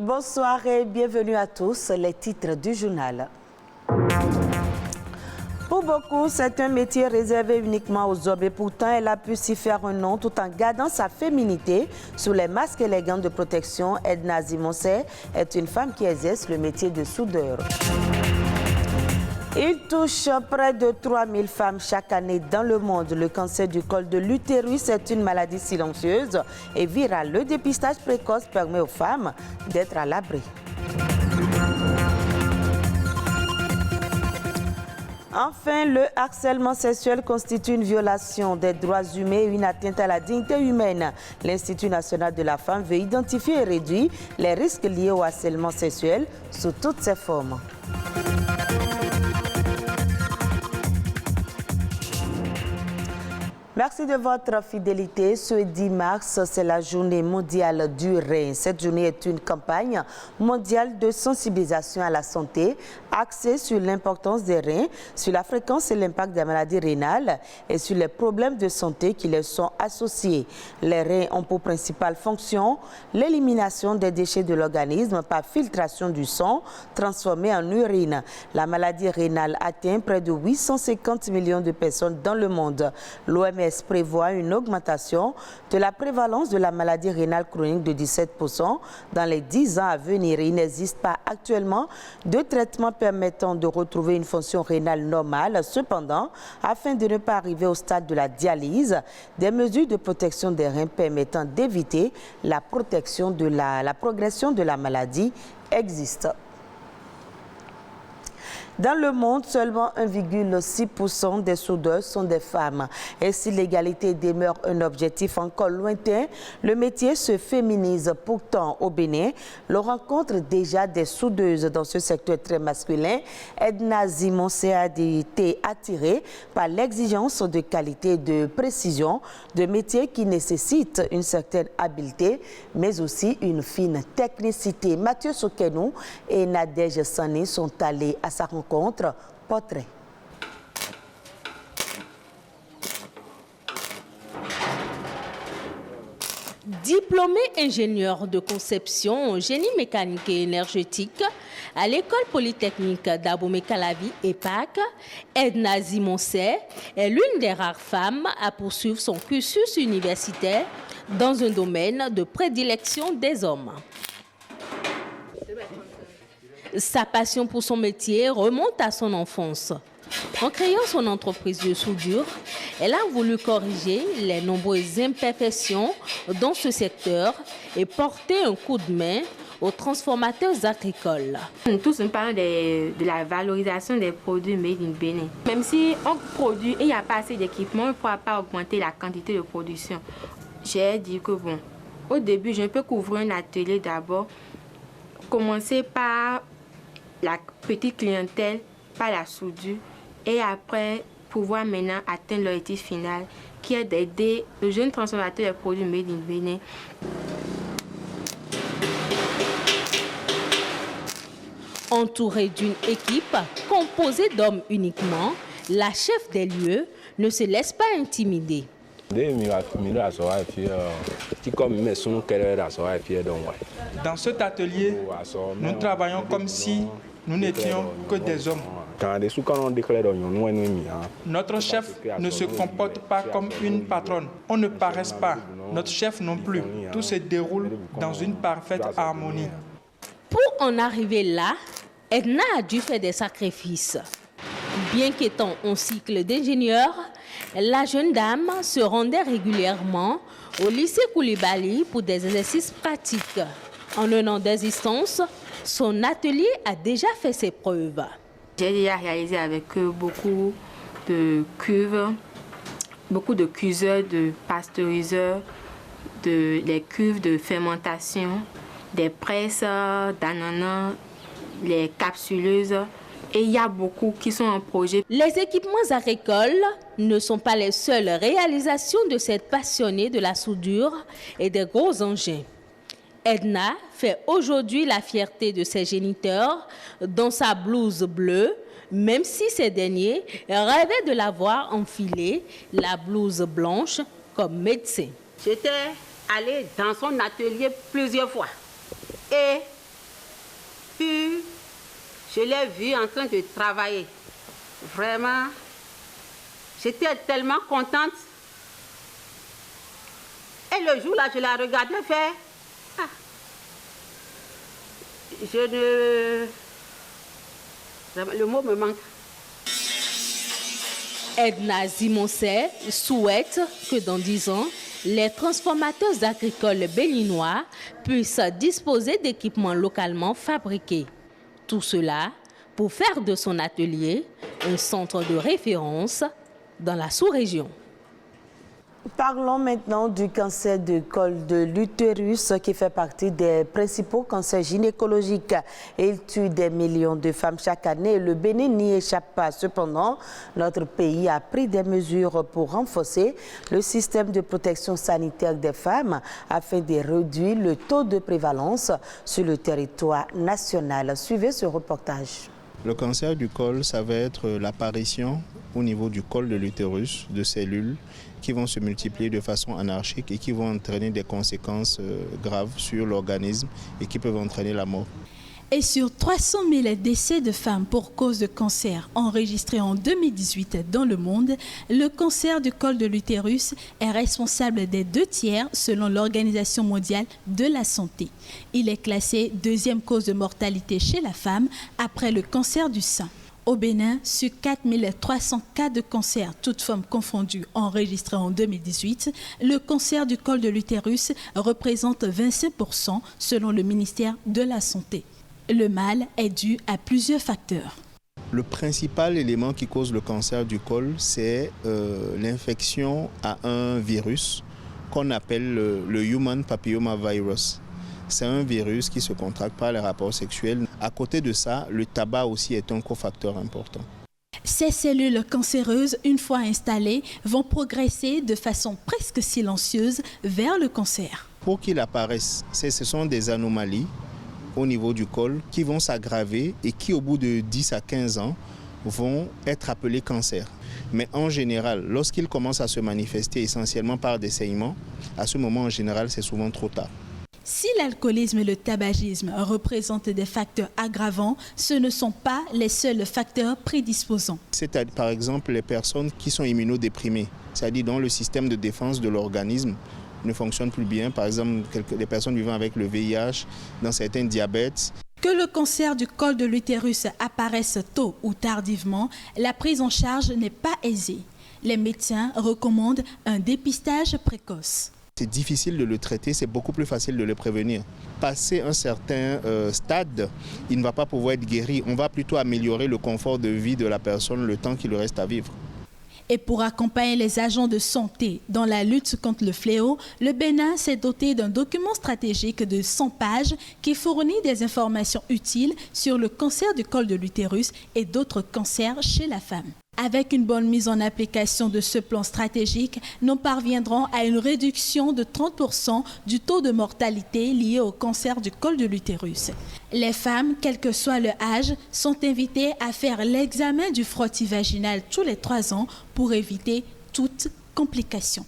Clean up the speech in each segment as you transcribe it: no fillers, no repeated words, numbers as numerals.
Bonsoir et bienvenue à tous. Les titres du journal. Pour beaucoup, c'est un métier réservé uniquement aux hommes et pourtant, elle a pu s'y faire un nom tout en gardant sa féminité. Sous les masques élégants de protection, Edna Zimonset est une femme qui exerce le métier de soudeur. Il touche près de 3000 femmes chaque année dans le monde. Le cancer du col de l'utérus est une maladie silencieuse et virale. Le dépistage précoce permet aux femmes d'être à l'abri. Enfin, le harcèlement sexuel constitue une violation des droits humains et une atteinte à la dignité humaine. L'Institut national de la femme veut identifier et réduire les risques liés au harcèlement sexuel sous toutes ses formes. Merci de votre fidélité. Ce 10 mars, c'est la journée mondiale du rein. Cette journée est une campagne mondiale de sensibilisation à la santé axée sur l'importance des reins, sur la fréquence et l'impact des maladies rénales et sur les problèmes de santé qui leur sont associés. Les reins ont pour principale fonction l'élimination des déchets de l'organisme par filtration du sang transformé en urine. La maladie rénale atteint près de 850 millions de personnes dans le monde. L'OMS prévoit une augmentation de la prévalence de la maladie rénale chronique de 17% dans les 10 ans à venir. Il n'existe pas actuellement de traitement permettant de retrouver une fonction rénale normale. Cependant, afin de ne pas arriver au stade de la dialyse, des mesures de protection des reins permettant d'éviter la progression de la maladie existent. Dans le monde, seulement 1,6% des soudeurs sont des femmes. Et si l'égalité demeure un objectif encore lointain, le métier se féminise. Pourtant, au Bénin, l'on rencontre déjà des soudeuses dans ce secteur très masculin. Edna Zimonset a été attirée par l'exigence de qualité et de précision de métiers qui nécessitent une certaine habileté, mais aussi une fine technicité. Mathieu Sokenou et Nadège Sani sont allés à sa rencontre. Portrait. Diplômée ingénieure de conception en génie mécanique et énergétique à l'école polytechnique d'Abomey-Calavi EPAC, Edna Zimonset est l'une des rares femmes à poursuivre son cursus universitaire dans un domaine de prédilection des hommes. Sa passion pour son métier remonte à son enfance. En créant son entreprise de soudure, elle a voulu corriger les nombreuses imperfections dans ce secteur et porter un coup de main aux transformateurs agricoles. Tous nous parlons de la valorisation des produits made in Bénin. Même si on produit et il n'y a pas assez d'équipement, on ne pourra pas augmenter la quantité de production. J'ai dit que bon, au début, je peux couvrir un atelier d'abord, commencer par la petite clientèle, par la soudure, et après pouvoir maintenant atteindre l'objectif final qui est d'aider le jeune transformateur des produits made in Bénin. Entourée d'une équipe composée d'hommes uniquement, la chef des lieux ne se laisse pas intimider. Dans cet atelier, nous travaillons comme si nous n'étions que des hommes. Notre chef ne se comporte pas comme une patronne. On ne paraisse pas. Notre chef non plus. Tout se déroule dans une parfaite harmonie. Pour en arriver là, Edna a dû faire des sacrifices. Bien qu'étant en cycle d'ingénieur, la jeune dame se rendait régulièrement au lycée Koulibaly pour des exercices pratiques. En un an d'existence, son atelier a déjà fait ses preuves. J'ai déjà réalisé avec eux beaucoup de cuves, beaucoup de cuiseurs, de pasteuriseurs, des cuves de fermentation, des presses d'ananas, les capsuleuses. Et il y a beaucoup qui sont en projet. Les équipements agricoles ne sont pas les seules réalisations de cette passionnée de la soudure et des gros engins. Edna fait aujourd'hui la fierté de ses géniteurs dans sa blouse bleue, même si ces derniers rêvaient de la voir enfiler la blouse blanche comme médecin. J'étais allée dans son atelier plusieurs fois et Je l'ai vu en train de travailler. Vraiment, j'étais tellement contente. Et le jour-là, je la regardais faire. Le mot me manque. Edna Zimonset souhaite que dans 10 ans, les transformateurs agricoles béninois puissent disposer d'équipements localement fabriqués. Tout cela pour faire de son atelier un centre de référence dans la sous-région. Parlons maintenant du cancer du col de l'utérus qui fait partie des principaux cancers gynécologiques. Il tue des millions de femmes chaque année. Le Bénin n'y échappe pas. Cependant, notre pays a pris des mesures pour renforcer le système de protection sanitaire des femmes afin de réduire le taux de prévalence sur le territoire national. Suivez ce reportage. Le cancer du col, ça va être l'apparition au niveau du col de l'utérus de cellules qui vont se multiplier de façon anarchique et qui vont entraîner des conséquences graves sur l'organisme et qui peuvent entraîner la mort. Et sur 300 000 décès de femmes pour cause de cancer enregistrés en 2018 dans le monde, le cancer du col de l'utérus est responsable des 2/3 selon l'Organisation mondiale de la santé. Il est classé 2e cause de mortalité chez la femme après le cancer du sein. Au Bénin, sur 4 300 cas de cancer, toutes formes confondues, enregistrés en 2018, le cancer du col de l'utérus représente 25% selon le ministère de la Santé. Le mal est dû à plusieurs facteurs. Le principal élément qui cause le cancer du col, c'est l'infection à un virus qu'on appelle le Human Papillomavirus. C'est un virus qui se contracte par les rapports sexuels. À côté de ça, le tabac aussi est un cofacteur important. Ces cellules cancéreuses, une fois installées, vont progresser de façon presque silencieuse vers le cancer. Pour qu'il apparaisse, ce sont des anomalies au niveau du col qui vont s'aggraver et qui, au bout de 10 à 15 ans, vont être appelés cancer. Mais en général, lorsqu'ils commencent à se manifester essentiellement par des saignements, à ce moment, en général, c'est souvent trop tard. Si l'alcoolisme et le tabagisme représentent des facteurs aggravants, ce ne sont pas les seuls facteurs prédisposants. C'est par exemple les personnes qui sont immunodéprimées, c'est-à-dire dont le système de défense de l'organisme ne fonctionne plus bien. Par exemple, des personnes vivant avec le VIH, dans certains diabètes. Que le cancer du col de l'utérus apparaisse tôt ou tardivement, la prise en charge n'est pas aisée. Les médecins recommandent un dépistage précoce. C'est difficile de le traiter, c'est beaucoup plus facile de le prévenir. Passé un certain stade, il ne va pas pouvoir être guéri. On va plutôt améliorer le confort de vie de la personne le temps qu'il lui reste à vivre. Et pour accompagner les agents de santé dans la lutte contre le fléau, le Bénin s'est doté d'un document stratégique de 100 pages qui fournit des informations utiles sur le cancer du col de l'utérus et d'autres cancers chez la femme. Avec une bonne mise en application de ce plan stratégique, nous parviendrons à une réduction de 30% du taux de mortalité lié au cancer du col de l'utérus. Les femmes, quel que soit leur âge, sont invitées à faire l'examen du frottis vaginal tous les 3 ans pour éviter toute complication.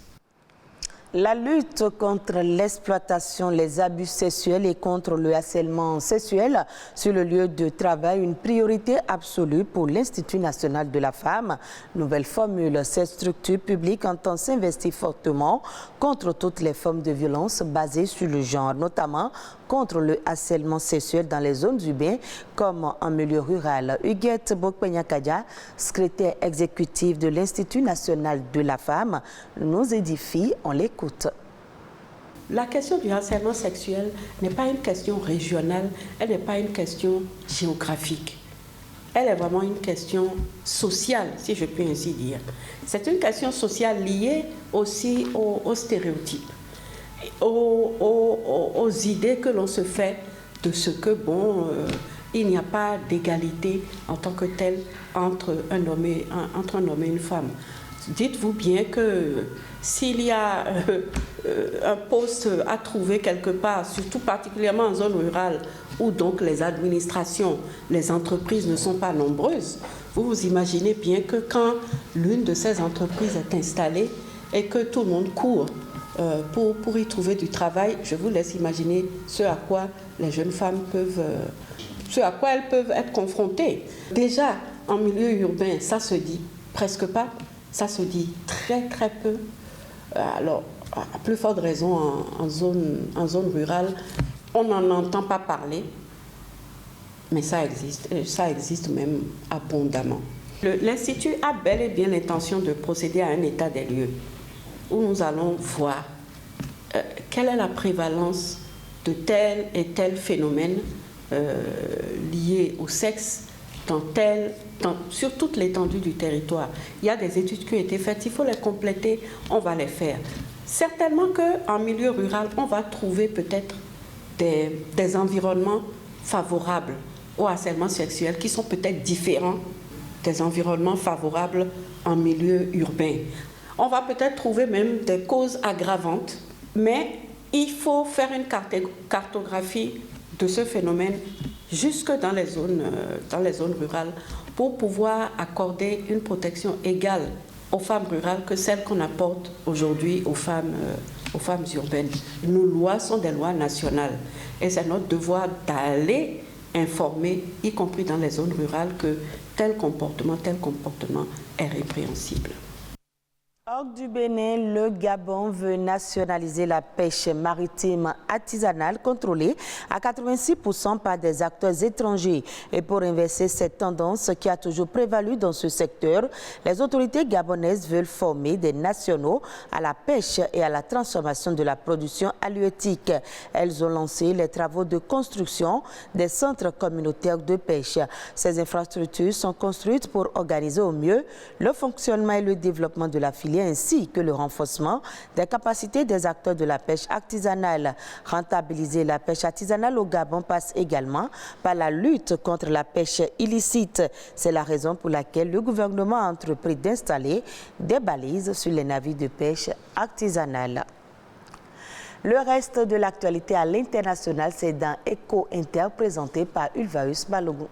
La lutte contre l'exploitation, les abus sexuels et contre le harcèlement sexuel sur le lieu de travail, une priorité absolue pour l'Institut national de la femme. Nouvelle formule, cette structure publique entend s'investir fortement contre toutes les formes de violence basées sur le genre, notamment contre le harcèlement sexuel dans les zones urbaines comme en milieu rural. Huguette Bokpenyakadia, secrétaire exécutive de l'Institut national de la femme, nous édifie, on l'écoute. La question du harcèlement sexuel n'est pas une question régionale, elle n'est pas une question géographique. Elle est vraiment une question sociale, si je peux ainsi dire. C'est une question sociale liée aussi aux stéréotypes, aux idées que l'on se fait de ce que, il n'y a pas d'égalité en tant que telle entre un homme et une femme. Dites-vous bien que s'il y a un poste à trouver quelque part, surtout particulièrement en zone rurale, où donc les administrations, les entreprises ne sont pas nombreuses, vous vous imaginez bien que quand l'une de ces entreprises est installée et que tout le monde court pour y trouver du travail, je vous laisse imaginer ce à quoi les jeunes femmes peuvent ce à quoi elles peuvent être confrontées. Déjà, en milieu urbain, ça se dit presque pas, ça se dit très très peu. Alors, à plus forte raison en zone rurale, on n'en entend pas parler, mais ça existe même abondamment. L'Institut a bel et bien l'intention de procéder à un état des lieux où nous allons voir quelle est la prévalence de tel et tel phénomène lié au sexe sur toute l'étendue du territoire. Il y a des études qui ont été faites, il faut les compléter, on va les faire. Certainement qu'en milieu rural, on va trouver peut-être des environnements favorables au harcèlement sexuel qui sont peut-être différents des environnements favorables en milieu urbain. On va peut-être trouver même des causes aggravantes, mais il faut faire une cartographie de ce phénomène jusque dans les zones rurales pour pouvoir accorder une protection égale aux femmes rurales que celle qu'on apporte aujourd'hui aux femmes urbaines. Nos lois sont des lois nationales et c'est notre devoir d'aller informer, y compris dans les zones rurales, que tel comportement est répréhensible. Hors du Bénin, le Gabon veut nationaliser la pêche maritime artisanale contrôlée à 86% par des acteurs étrangers. Et pour inverser cette tendance qui a toujours prévalu dans ce secteur, les autorités gabonaises veulent former des nationaux à la pêche et à la transformation de la production halieutique. Elles ont lancé les travaux de construction des centres communautaires de pêche. Ces infrastructures sont construites pour organiser au mieux le fonctionnement et le développement de la filière ainsi que le renforcement des capacités des acteurs de la pêche artisanale. Rentabiliser la pêche artisanale au Gabon passe également par la lutte contre la pêche illicite. C'est la raison pour laquelle le gouvernement a entrepris d'installer des balises sur les navires de pêche artisanale. Le reste de l'actualité à l'international, c'est dans Eco Inter présenté par Ulvaeus Balogun.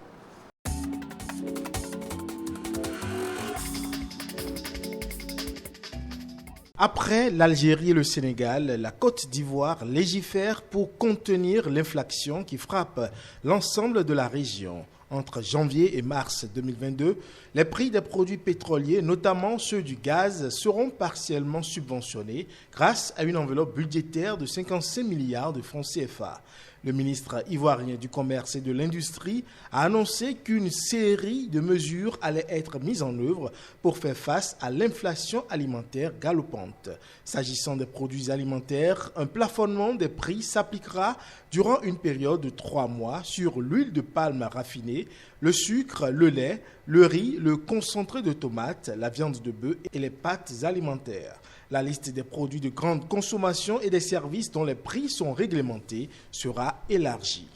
Après l'Algérie et le Sénégal, la Côte d'Ivoire légifère pour contenir l'inflation qui frappe l'ensemble de la région. Entre janvier et mars 2022, les prix des produits pétroliers, notamment ceux du gaz, seront partiellement subventionnés grâce à une enveloppe budgétaire de 55 milliards de francs CFA. Le ministre ivoirien du Commerce et de l'Industrie a annoncé qu'une série de mesures allait être mises en œuvre pour faire face à l'inflation alimentaire galopante. S'agissant des produits alimentaires, un plafonnement des prix s'appliquera durant une période de 3 mois sur l'huile de palme raffinée, le sucre, le lait, le riz, le concentré de tomates, la viande de bœuf et les pâtes alimentaires. La liste des produits de grande consommation et des services dont les prix sont réglementés sera élargie.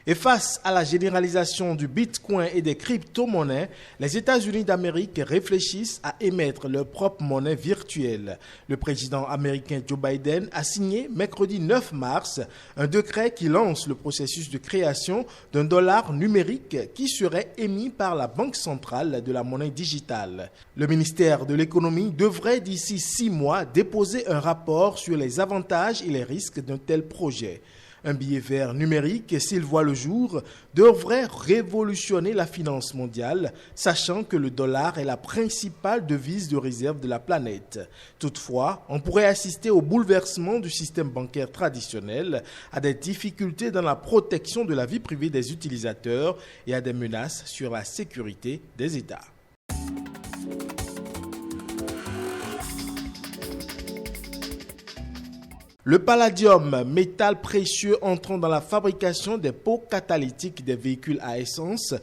Et face à la généralisation du Bitcoin et des crypto-monnaies, les États-Unis d'Amérique réfléchissent à émettre leur propre monnaie virtuelle. Le président américain Joe Biden a signé mercredi 9 mars un décret qui lance le processus de création d'un dollar numérique qui serait émis par la Banque centrale de la monnaie digitale. Le ministère de l'Économie devrait d'ici 6 mois déposer un rapport sur les avantages et les risques d'un tel projet. Un billet vert numérique, s'il voit le jour, devrait révolutionner la finance mondiale, sachant que le dollar est la principale devise de réserve de la planète. Toutefois, on pourrait assister au bouleversement du système bancaire traditionnel, à des difficultés dans la protection de la vie privée des utilisateurs et à des menaces sur la sécurité des États. Le palladium, métal précieux entrant dans la fabrication des pots catalytiques des véhicules à essence,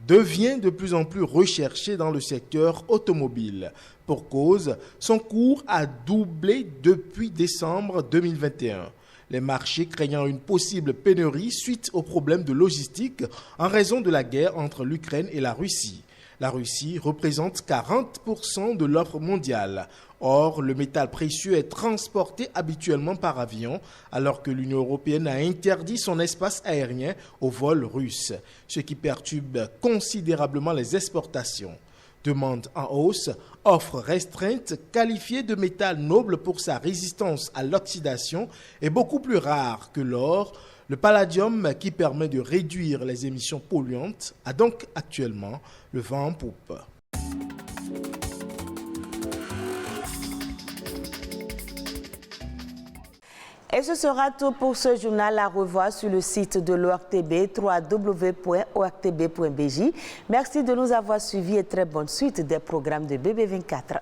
devient de plus en plus recherché dans le secteur automobile. Pour cause, son cours a doublé depuis décembre 2021. Les marchés craignant une possible pénurie suite aux problèmes de logistique en raison de la guerre entre l'Ukraine et la Russie. La Russie représente 40% de l'offre mondiale. Or, le métal précieux est transporté habituellement par avion, alors que l'Union européenne a interdit son espace aérien aux vols russes, ce qui perturbe considérablement les exportations. Demande en hausse, offre restreinte, qualifiée de métal noble pour sa résistance à l'oxydation et beaucoup plus rare que l'or. Le palladium, qui permet de réduire les émissions polluantes, a donc actuellement le vent en poupe. Et ce sera tout pour ce journal à revoir sur le site de l'ORTB, www.ortb.bj. Merci de nous avoir suivis et très bonne suite des programmes de BB24.